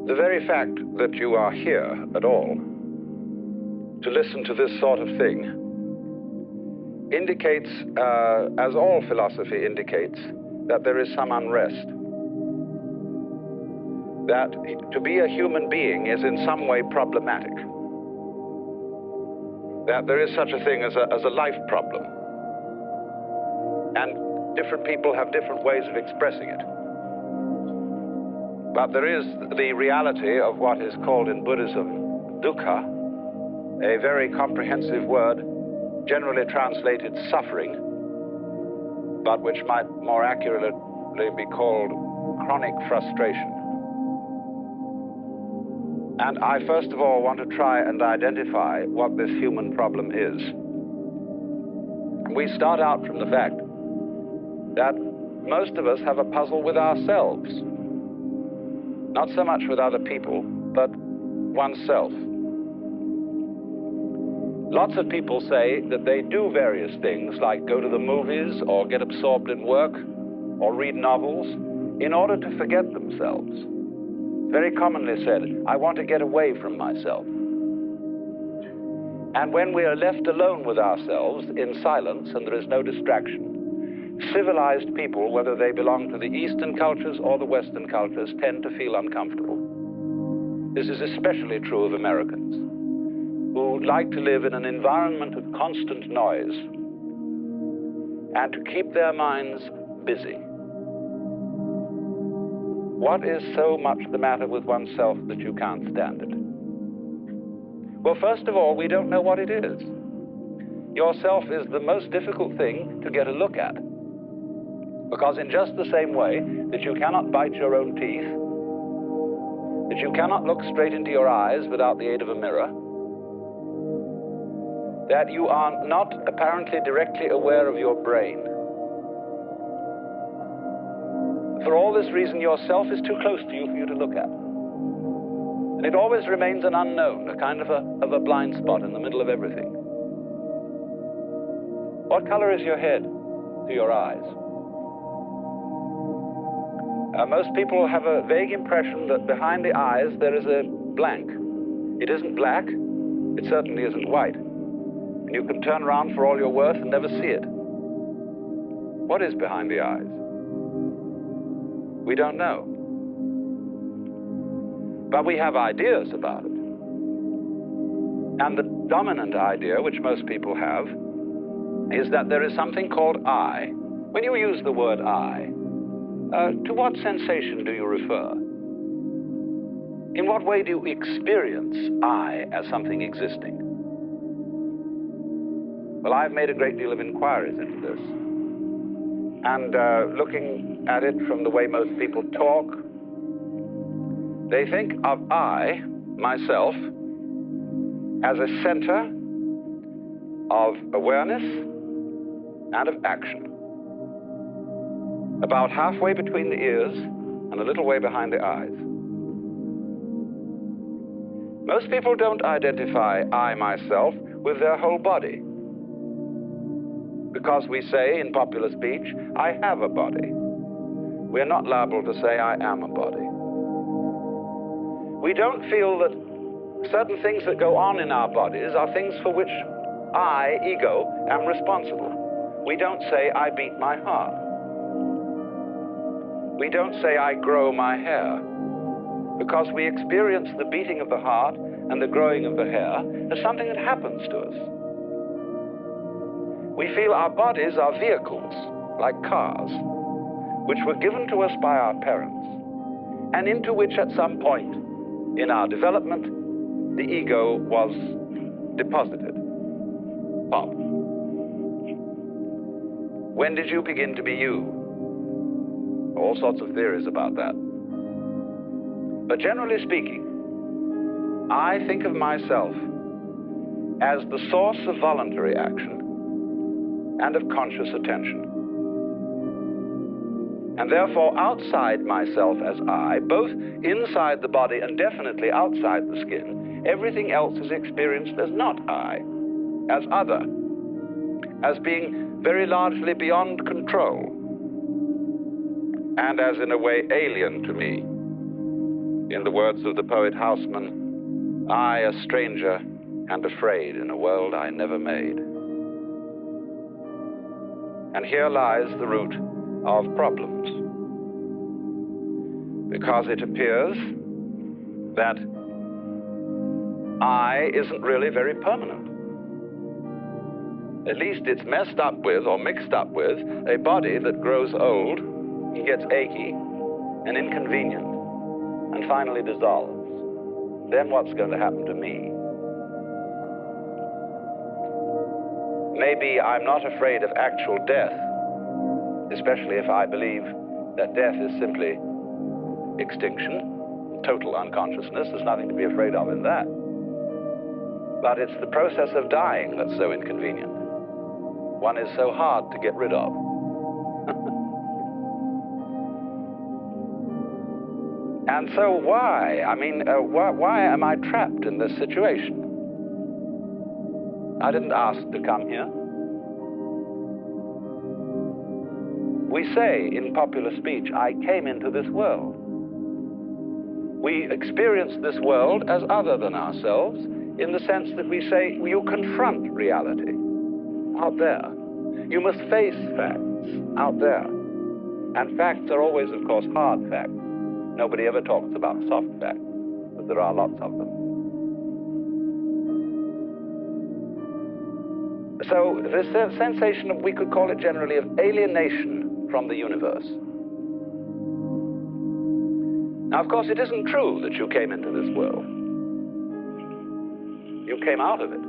The very fact that you are here at all to listen to this sort of thing indicates, as all philosophy indicates, that there is some unrest. That to be a human being is in some way problematic. That there is such a thing as a life problem. And different people have different ways of expressing it. But there is the reality of what is called in Buddhism dukkha, a very comprehensive word, generally translated suffering, but which might more accurately be called chronic frustration. And I first of all want to try and identify what this human problem is. We start out from the fact that most of us have a puzzle with ourselves. Not so much with other people, but oneself. Lots of people say that they do various things, like go to the movies, or get absorbed in work, or read novels, in order to forget themselves. Very commonly said, I want to get away from myself. And when we are left alone with ourselves, in silence, and there is no distraction, civilized people, whether they belong to the Eastern cultures or the Western cultures, tend to feel uncomfortable. This is especially true of Americans, who like to live in an environment of constant noise and to keep their minds busy. What is so much the matter with oneself that you can't stand it? Well, first of all, we don't know what it is. Yourself is the most difficult thing to get a look at. Because in just the same way that you cannot bite your own teeth, that you cannot look straight into your eyes without the aid of a mirror, that you are not apparently directly aware of your brain. For all this reason, yourself is too close to you for you to look at. And it always remains an unknown, a kind of a blind spot in the middle of everything. What color is your head to your eyes? Most people have a vague impression that behind the eyes there is a blank. It isn't black, it certainly isn't white. And you can turn around for all you're worth and never see it. What is behind the eyes? We don't know. But we have ideas about it. And the dominant idea, which most people have, is that there is something called I. When you use the word I, to what sensation do you refer? In what way do you experience I as something existing? Well, I've made a great deal of inquiries into this. And looking at it from the way most people talk, they think of I, myself, as a center of awareness and of action. About halfway between the ears and a little way behind the eyes. Most people don't identify I, myself, with their whole body. Because we say in popular speech, I have a body. We're not liable to say I am a body. We don't feel that certain things that go on in our bodies are things for which I, ego, am responsible. We don't say I beat my heart. We don't say I grow my hair, because we experience the beating of the heart and the growing of the hair as something that happens to us. We feel our bodies are vehicles, like cars, which were given to us by our parents, and into which at some point in our development, the ego was deposited. Pop. When did you begin to be you? All sorts of theories about that. But generally speaking, I think of myself as the source of voluntary action and of conscious attention. And therefore, outside myself as I, both inside the body and definitely outside the skin, everything else is experienced as not I, as other, as being very largely beyond control, and as in a way alien to me. In the words of the poet Houseman, I, a stranger and afraid in a world I never made. And here lies the root of problems, because it appears that I isn't really very permanent. At least it's messed up with, or mixed up with, a body that grows old, gets achy and inconvenient, and finally dissolves. Then what's going to happen to me? Maybe I'm not afraid of actual death, especially if I believe that death is simply extinction, total unconsciousness. There's nothing to be afraid of in that. But it's the process of dying that's so inconvenient. One is so hard to get rid of. And so why? I mean, why am I trapped in this situation? I didn't ask to come here. We say in popular speech, I came into this world. We experience this world as other than ourselves in the sense that we say, you confront reality out there. You must face facts out there. And facts are always, of course, hard facts. Nobody ever talks about soft facts, but there are lots of them. So this sensation of, we could call it generally, of alienation from the universe. Now, of course, it isn't true that you came into this world. You came out of it.